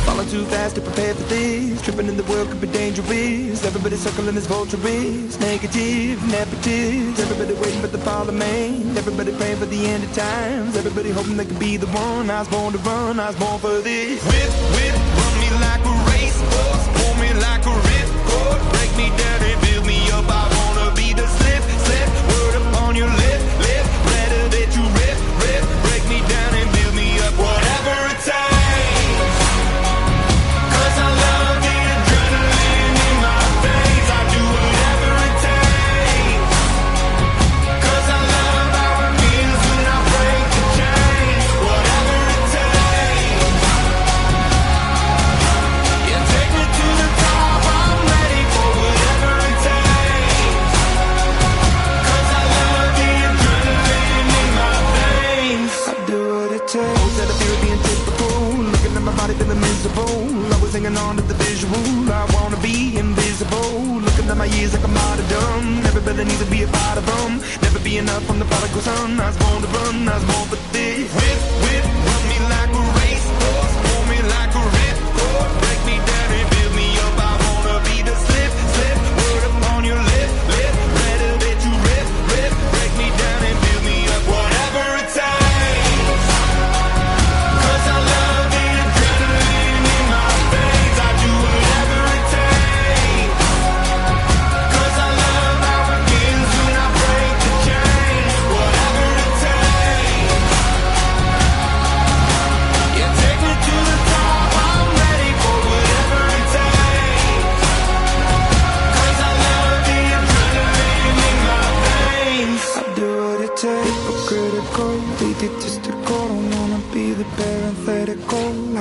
Falling too fast to prepare for this. Tripping in the world could be dangerous. Everybody circling this vulturist. Negative, nepotist. Everybody waiting for the fall of man. Everybody praying for the end of times. Everybody hoping they could be the one. I was born to run, I was born for this. Whip, whip, run me like a racehorse. Pull me like a ripcord. Break me down and build me up. I wanna be the slip, slip. Word upon your lip, lip. Better that you rip, rip. Break me down and build me up. Whatever it takes. Feeling miserable, always hanging on to the visual. I wanna be invisible. Looking at my years like a martyrdom. Everybody needs to be a part of them. Never be enough from the prodigal son. I was born to run, I was born for this. Whip, whip, run me like a racehorse. Pull me like a ripcord. Break me down and build me up. I wanna be the slip, slip. Word upon your lip, lip. Better that you rip, rip. Break me down and build me up. Whatever it takes.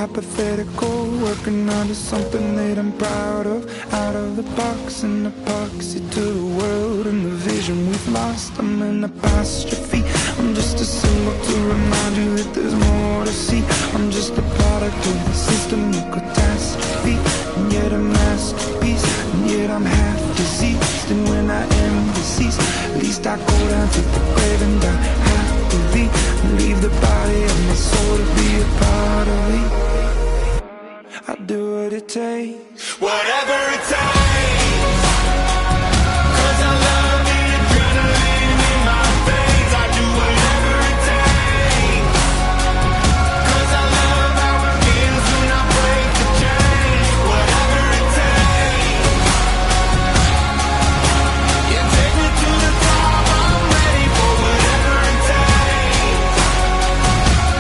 Hypothetical, working onto something that I'm proud of. Out of the box, an epoxy to the world and the vision we've lost. I'm an apostrophe. I'm just a symbol to remind you that there's more to see. I'm just a product of the system of catastrophe, and yet a masterpiece, and yet I'm half diseased. And when I am deceased, at least I go down to the grave and die happily, and leave the body of my soul to be a part of me. I do what it takes, whatever it takes. 'Cause I love the adrenaline in my veins. I do whatever it takes. 'Cause I love how it feels when I break the chain. Whatever it takes. Yeah, take me to the top. I'm ready for whatever it takes.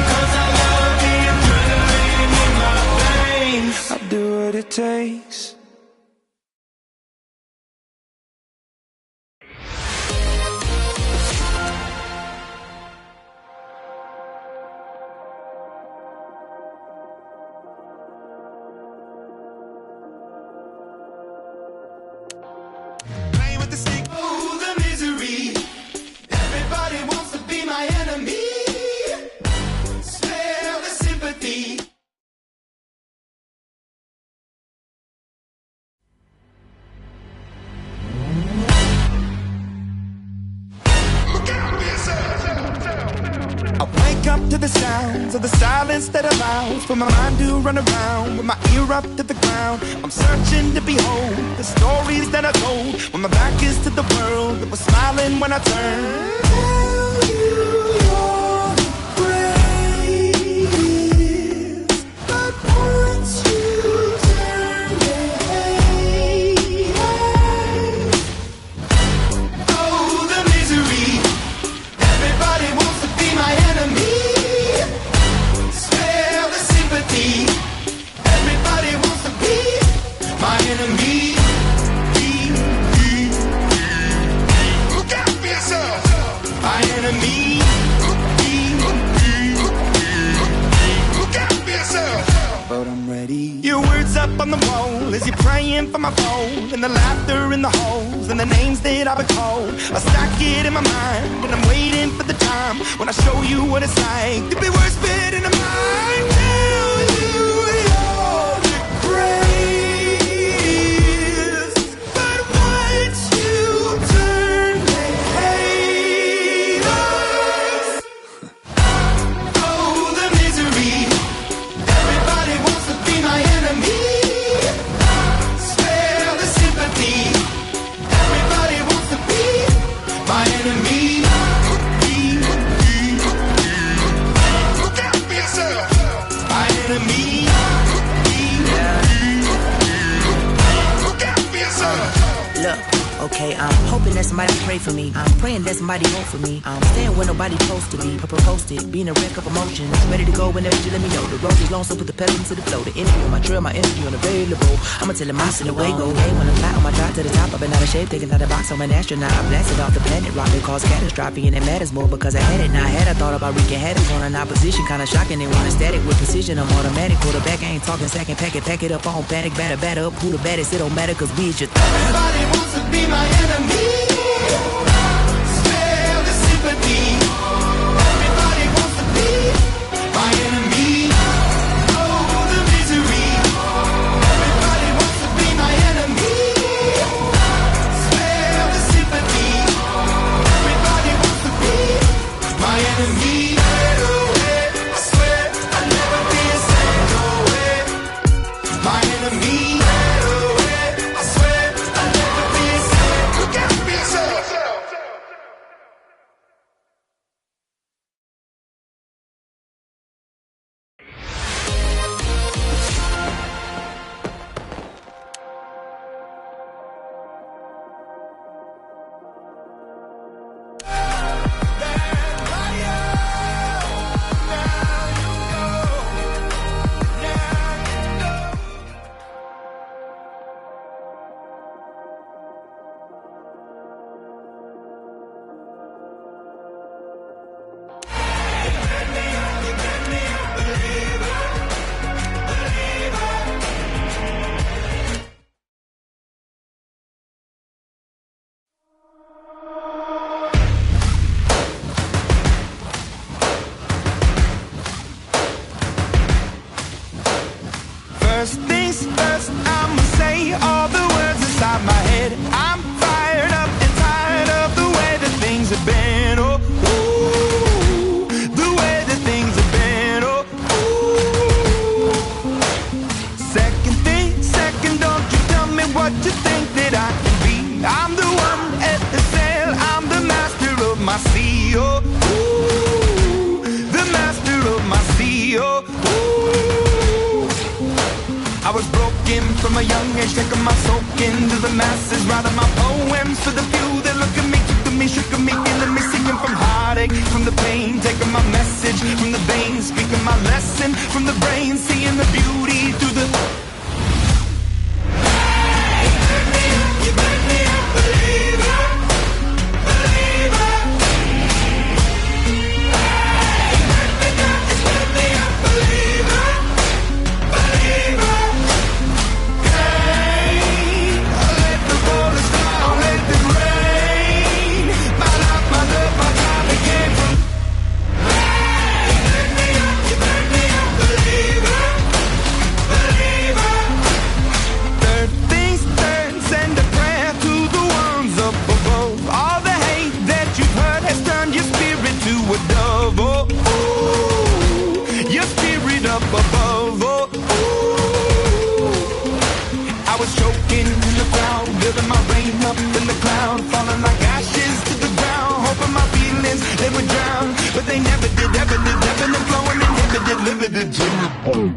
'Cause I love the adrenaline in my veins. I do what it takes. Playing with the stick, oh, the misery. Everybody wants to be my enemy. Smell the sympathy. I wake up to the sounds of the silence that allows for my mind to run around with my ear up to the ground. I'm searching to behold the stories that I told when my back is to the world that was smiling when I turned. Tell you your grace, but once you turn away, oh, the misery. Everybody wants to be my enemy. Spare the sympathy. Everybody wants to be my enemy. Look out for yourself. My on the wall as you're praying for my phone, and the laughter in the halls and the names that I've been called. I stack it in my mind and I'm waiting for the time when I show you what it's like to be worse fit in a mind. Tell you you're the greatest, but once you turn they hate us. Oh, the misery. Everybody wants to be my enemy. Spare the sympathy. Everybody wants to be my enemy. Look out for yourself. My enemy. Look out for yourself. Look, okay, I'm hoping that somebody pray for me. I'm praying that somebody hope for me. I'm staying where nobody's supposed to be. Posted, being a wreck of emotions. Ready to go whenever you let me know. The road is long, so put the pedal into the flow. The energy on my trail, my energy unavailable. I'ma tell him I send away, go. Hey, when I'm flat on my drive to the top, I've been out of shape, taking out the box. I'm an astronaut. I blasted off the planet, rock that caused catastrophe, and it matters more because I had it. Now I had, I thought about wreaking havoc on an opposition, kinda shocking. They want a static with precision. I'm automatic, quarterback. I ain't talking second pack it up, on panic, batter up. Who the baddest? It don't matter, cause we is your Everybody wants to be my enemy. Spare the sympathy. Everybody wants to be my enemy. Oh, the misery. Everybody wants to be my enemy. Spare the sympathy. Everybody wants to be my enemy. I swear I'll never be a sad away. My enemy. I swear I'll never be a sad. Look out for yourself. First things first, I'ma say all the words inside my head. I'm fired up and tired of the way that things have been. Oh, ooh, the way that things have been. Oh, ooh. Second thing, second, don't you tell me what you think that I can be. I'm the one at the sail, I'm the master of my sea. Oh, ooh, the master of my sea. Oh, ooh. I was broken from a young age, taking my soak into the masses, writing my poems for the few that look at me, took me, shook me, feeling me, singing from heartache, from the pain, taking my message from the veins, speaking my lesson from the brain, seeing the beauty through the. You make me a believer, believer. You make me a believer, believer. Above, oh, ooh. I was choking in the crowd, building my rain up in the cloud, falling like ashes to the ground, hoping my feelings they would drown, but they never did, ever did, ebbing and flowing, inhibited, limited to me.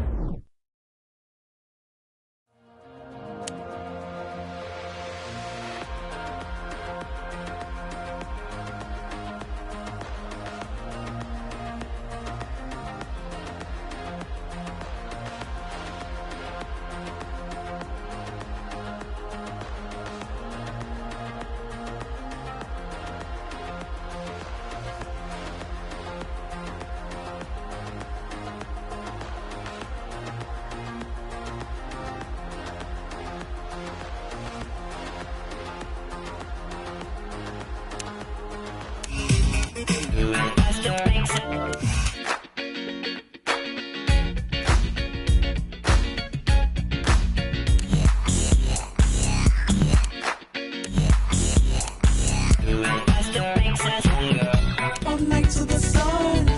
All night to the sun.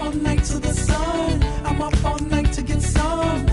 All night to the sun. I'm up all night to get some.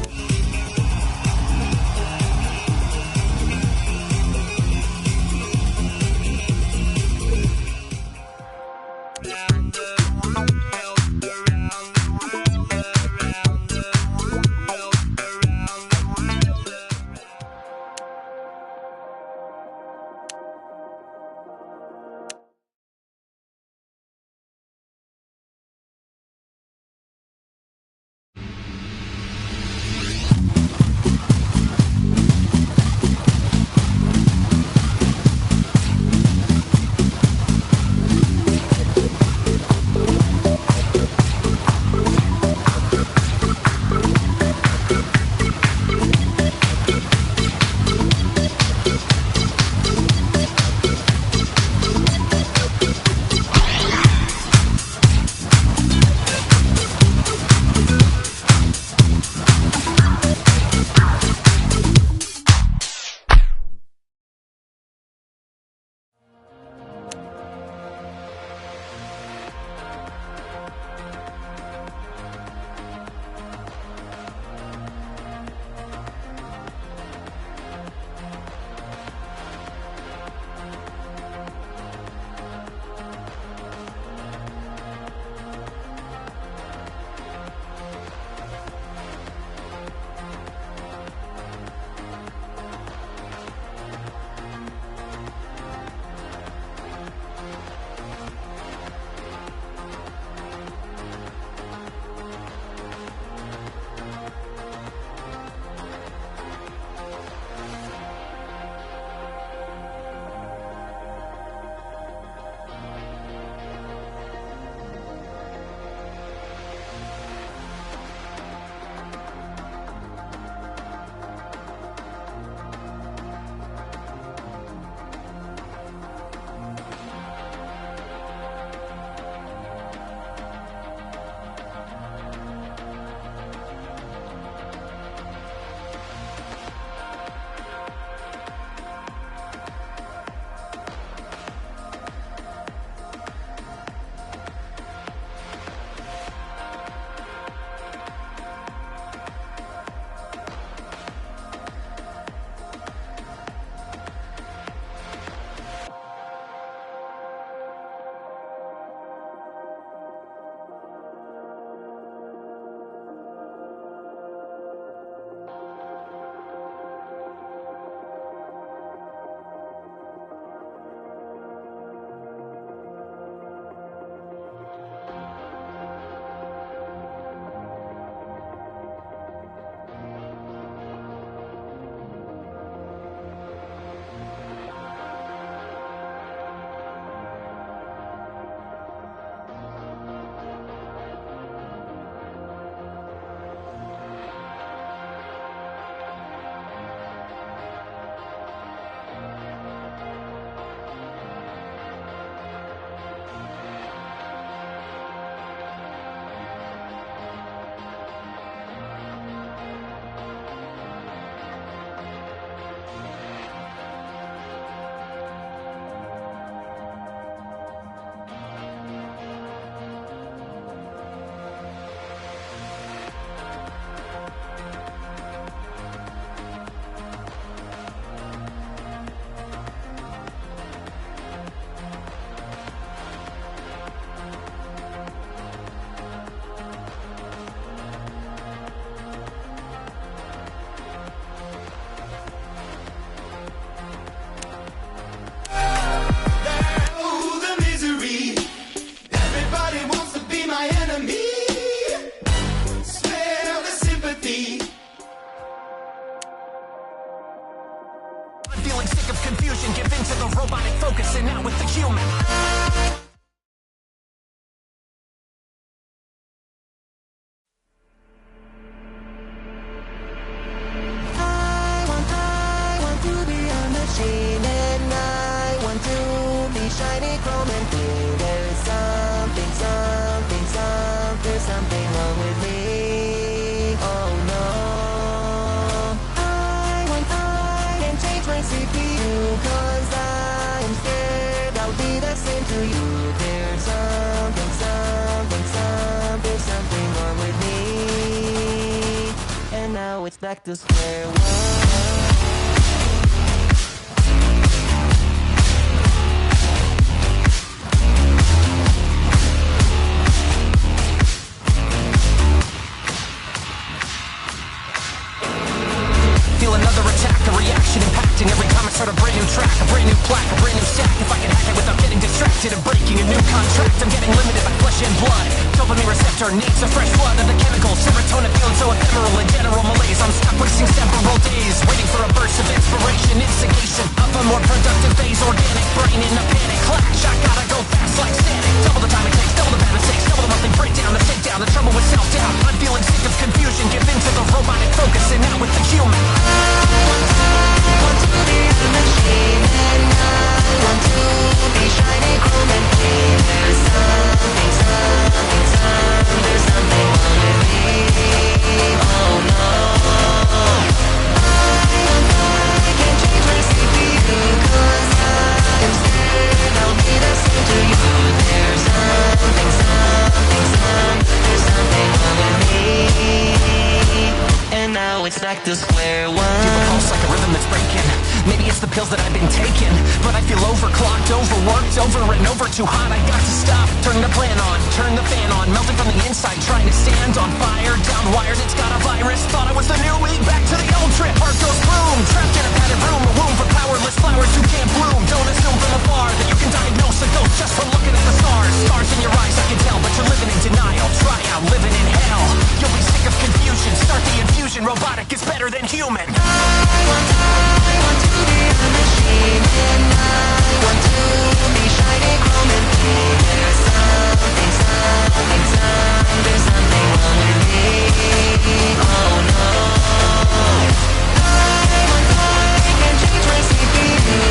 focusing out with the human. I want to be a machine, and I shiny chrome and blue. There's something, something, something, there's something wrong with me. Oh no. I can change my CPU, cause I'm scared I'll be the same to you. There's something, something, something, there's something wrong with me. And now it's back to square one. Feel another attack, a reaction impacting every time I start a brand new track, a brand new plaque, a brand new stack. If I can hack it without getting distracted and breaking a new contract, I'm getting limited by flesh and blood. Dopamine receptor needs a fresh flood of the chemicals. Serotonin feeling so ephemeral and general malaise. I'm stuck wasting several days waiting for a burst of inspiration, instigation of a more productive phase. Organic brain in a panic clash. I gotta go fast like static. Double the time it takes, double the bad mistakes, double the monthly breakdown, the shakedown, the trouble with self-doubt. I'm feeling sick of confusion. Give in to the robotic focus and out with the human. Want to be a machine, and I want to be shiny, chrome and clean. There's something, something, something, there's something wrong with me. Oh no. I can't change my CPU, cause I'm scared I'll be the same to you. There's something, something, something, there's something wrong with me. And now it's back to square one. Feel the pulse like a rhythm that's breaking. Maybe it's the pills that I've been taking, but I feel overclocked, overworked, over and over, too hot. I got to stop. Turn the plan on, turn the fan on, melting from the inside, trying to stand on fire. Down wires, it's got a virus. Thought I was the new me, back to the old trip. Heart goes boom, trapped in a padded room, a womb for powerless flowers who can't bloom. Don't assume from afar that you can diagnose a ghost just from looking at the stars. Stars in your eyes, I can tell, but you're living in denial. Try out living in hell. You'll be sick of confusion. Start the infusion. Robotic is better than human. I want to be a machine, and I want to be shiny, chrome and clean. There's something, something, something, there's something wrong with me. Oh no. I can't change my CPU,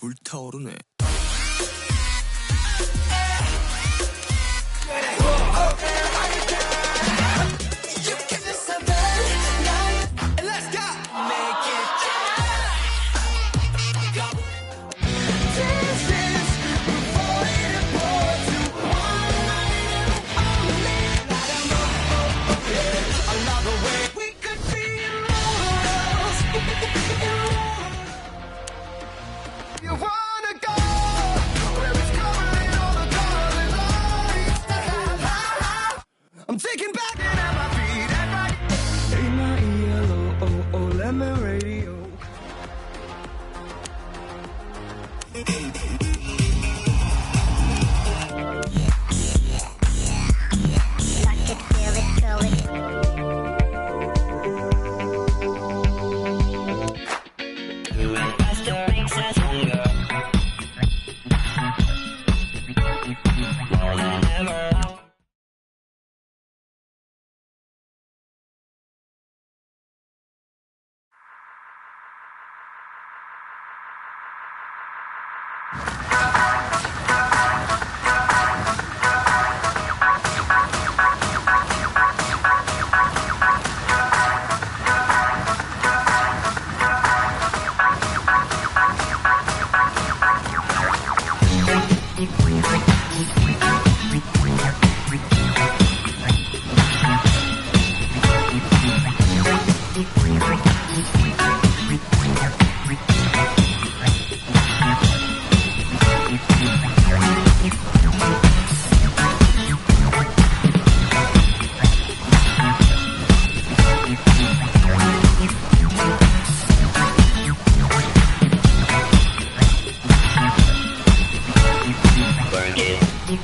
불타오르네. I'm taking back my feet and my A-M-I-E-L-O-O-O lemon radio.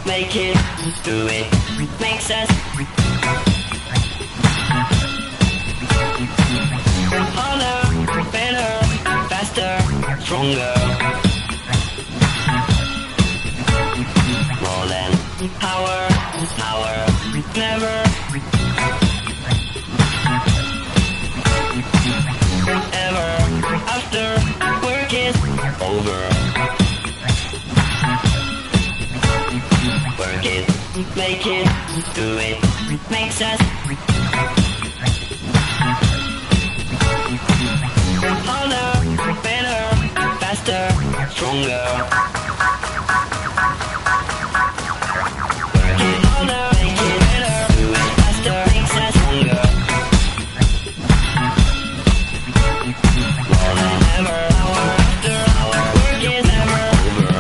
Make it, do it, makes us harder, better, faster, stronger. More than power, never, ever, after work is over. Work it, make it, do it, makes us harder, better, faster, stronger. Work it harder, make it better, do it faster, makes us stronger. More than ever, hour after hour, work is never over.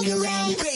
you ready?